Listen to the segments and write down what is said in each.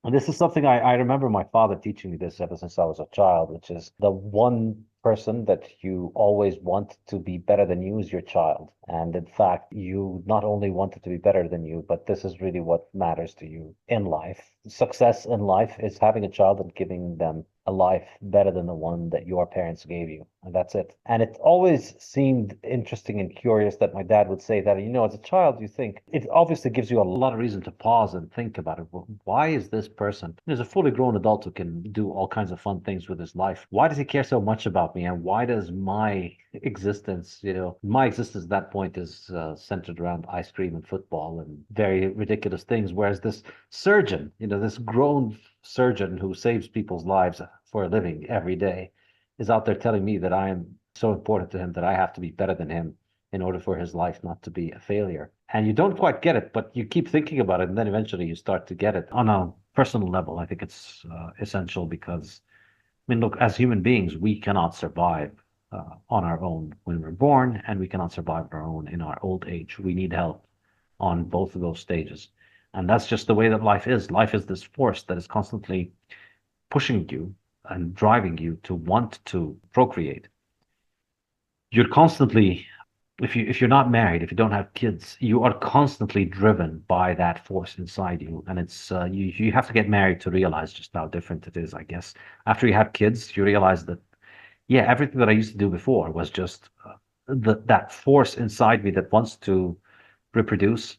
And this is something I remember my father teaching me this ever since I was a child, which is the one person that you always want to be better than you is your child. And in fact, you not only want it to be better than you, but this is really what matters to you in life. Success in life is having a child and giving them a life better than the one that your parents gave you. And that's it. And it always seemed interesting and curious that my dad would say that, as a child, you think it obviously gives you a lot of reason to pause and think about it. Well, why is this person, there's a fully grown adult who can do all kinds of fun things with his life? Why does he care so much about me? And why does my existence at that point is centered around ice cream and football and very ridiculous things. Whereas this surgeon, this grown surgeon who saves people's lives for a living every day, is out there telling me that I am so important to him that I have to be better than him in order for his life not to be a failure. And you don't quite get it, but you keep thinking about it, and then eventually you start to get it on a personal level. I think it's essential because, I mean, look, as human beings, we cannot survive on our own when we're born, and we cannot survive on our own in our old age. We need help on both of those stages. And that's just the way that life is. Life is this force that is constantly pushing you and driving you to want to procreate. You're constantly, if you're not married, if you don't have kids, you are constantly driven by that force inside you. And it's you have to get married to realize just how different it is, I guess. After you have kids, you realize that, yeah, everything that I used to do before was just that force inside me that wants to reproduce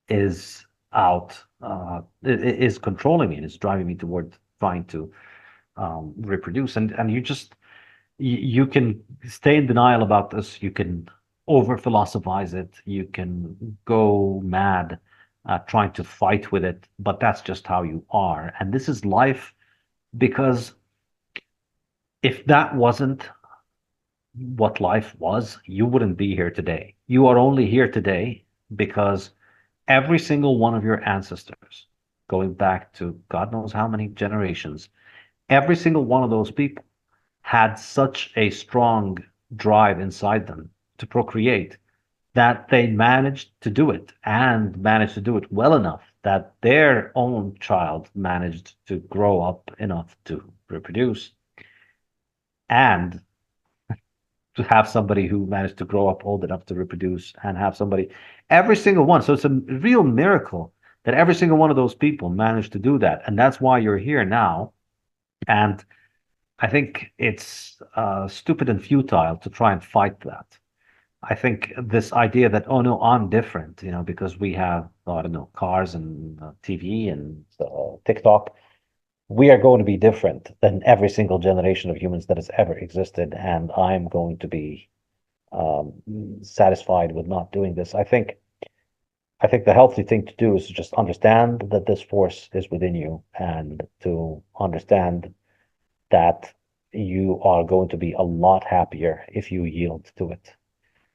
is is controlling me and is driving me toward trying to reproduce. And you can stay in denial about this. You can over philosophize it. You can go mad trying to fight with it, but that's just how you are. And this is life, because if that wasn't what life was, you wouldn't be here today. You are only here today because every single one of your ancestors, going back to God knows how many generations, every single one of those people had such a strong drive inside them to procreate that they managed to do it, and managed to do it well enough that their own child managed to grow up enough to reproduce, and to have somebody who managed to grow up old enough to reproduce, and have somebody, every single one. So it's a real miracle that every single one of those people managed to do that. And that's why you're here now. And I think it's stupid and futile to try and fight that. I think this idea that, oh no, I'm different, because we have, I don't know, cars and TV and TikTok, we are going to be different than every single generation of humans that has ever existed, and I'm going to be um, satisfied with not doing this. I think the healthy thing to do is to just understand that this force is within you, and to understand that you are going to be a lot happier if you yield to it.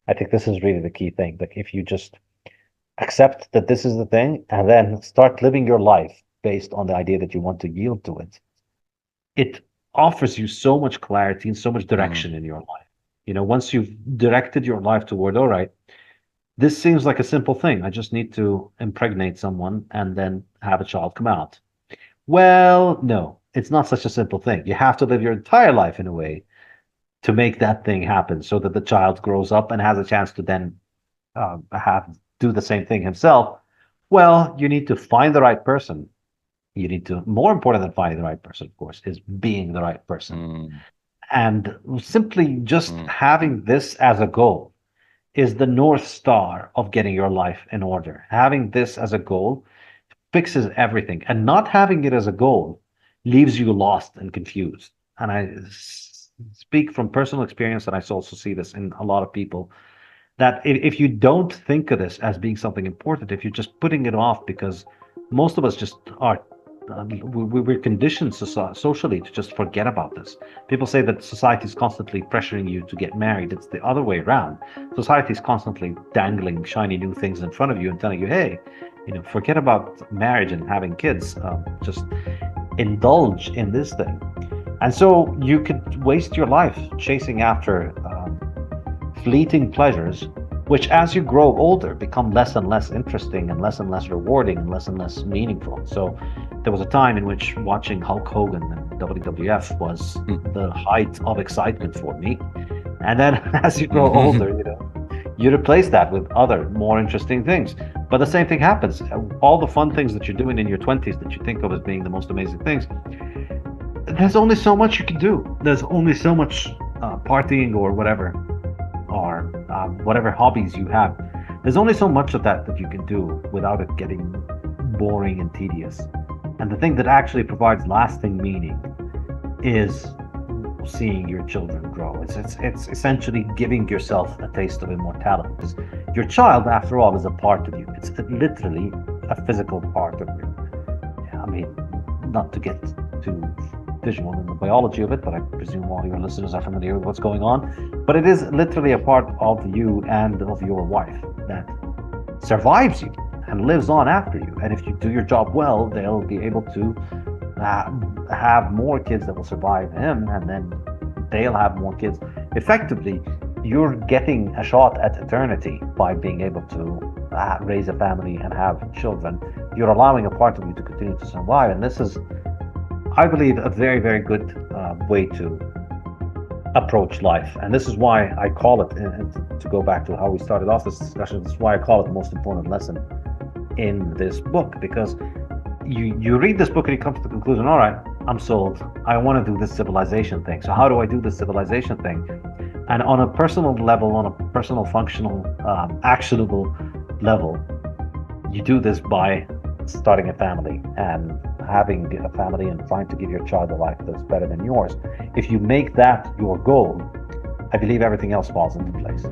I think this is really the key thing. Like, if you just accept that this is the thing and then start living your life based on the idea that you want to yield to it, it offers you so much clarity and so much Mm, direction in your life. Once you've directed your life toward, all right, this seems like a simple thing. I just need to impregnate someone and then have a child come out. Well, no, it's not such a simple thing. You have to live your entire life in a way to make that thing happen, so that the child grows up and has a chance to then have do the same thing himself. Well, you need to find the right person. You need to, more important than finding the right person, of course, is being the right person. mm, And simply just mm, having this as a goal is the North Star of getting your life in order. Having this as a goal fixes everything. And not having it as a goal leaves you lost and confused. And speak from personal experience, and I also see this in a lot of people, that if you don't think of this as being something important, if you're just putting it off, because most of us just are, we're conditioned socially to just forget about this. People say that society is constantly pressuring you to get married. It's the other way around. Society is constantly dangling shiny new things in front of you and telling you, hey, forget about marriage and having kids. Just indulge in this thing. And so you could waste your life chasing after fleeting pleasures, which as you grow older become less and less interesting and less rewarding and less meaningful. So there was a time in which watching Hulk Hogan and WWF was the height of excitement for me. And then as you grow older, you replace that with other more interesting things. But the same thing happens. All the fun things that you're doing in your 20s that you think of as being the most amazing things, there's only so much you can do. There's only so much partying or whatever, or whatever hobbies you have. There's only so much of that you can do without it getting boring and tedious. And the thing that actually provides lasting meaning is seeing your children grow. It's essentially giving yourself a taste of immortality, because your child, after all, is a part of you. It's literally a physical part of you. I mean, not to get too visual in the biology of it, but I presume all your listeners are familiar with what's going on. But it is literally a part of you and of your wife that survives you and lives on after you. And if you do your job well, they'll be able to have more kids that will survive him, and then they'll have more kids. Effectively, you're getting a shot at eternity by being able to raise a family and have children. You're allowing a part of you to continue to survive, and this is, I believe, a very, very good way to approach life. And this is why I call it, and to go back to how we started off this discussion, this is why I call it the most important lesson in this book, because you read this book and you come to the conclusion, all right, I'm sold. I want to do this civilization thing. So how do I do this civilization thing? And on a personal level, on a personal, functional, actionable level, you do this by starting a family and having a family and trying to give your child a life that's better than yours. If you make that your goal, I believe everything else falls into place.